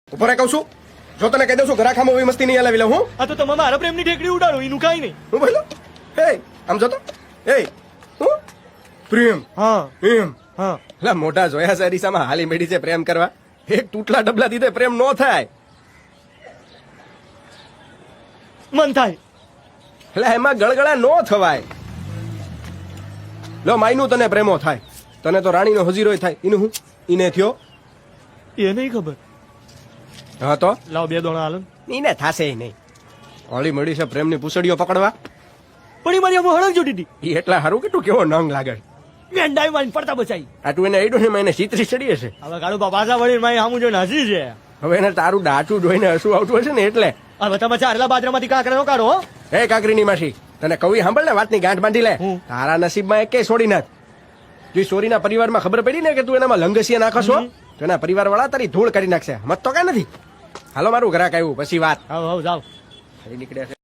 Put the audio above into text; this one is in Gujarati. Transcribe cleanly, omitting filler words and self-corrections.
ઉપર કહું છું જો તને કહી દઉં છું ઘરાખામાં એવી મસ્તી નહીં હલાવી લઉં હું આ તો તમે મારા પ્રેમની ઠેકડી ઉડાડો એનું કાંઈ નહીં. હું બોલો હે આમ જોતો હે હું પ્રેમ હા એમ હા એટલે મોટા જોયા છે અરીસામાં હાલી મેડી છે પ્રેમ કરવા એક તૂટલા ડબલા દીધે પ્રેમ નો થાય મન થાય. એટલે એમાં ગળગળા નો થવાય લો માયનું તને પ્રેમો થાય તને તો રાણીનો હજીરોય થાય એનું હું ઈને થયો એ નહીં ખબર. હા તો લાવ બે દોણા હાલ. ઈને થાશે નહીં હોળી મળી છે પ્રેમની પૂછડીઓ પકડવા પણ એ મારી આમાં હળંગ જોડી હતી. ઈ એટલા હારું કેટલું કેવો નંગ લાગે વેંડાઈ મારી પડતા બચાઈ. આટલું એને આઈડું છે એને ચીતરી ચડી હશે હવે કાળુ બાબા વળી મારી સામું જોઈને હસી છે. હવે એને તારું ડાચું જોઈને હસવું આવતું હશે ને એટલે હવે તમે ચારેલા બાજરામાંથી કાંકરા નો કાઢો હો. હે કાકરીની માસી તને કવિ સાંભળ ને વાતની ગાંઠ બાંધી લે હું? તારા નસીબમાં એકે છોડી નાખ જો સોરીના પરિવારમાં ખબર પડી ને કે તું એનામાં લંગસિયા નાખશો તો એના પરિવાર વાળા તારી ધૂળ કરી નાખશે મત તો કાંઈ નથી હાલો મારું ઘરાક આવ્યું પછી વાત હાવ હાવ જાવ. ફરી નીકળ્યા છે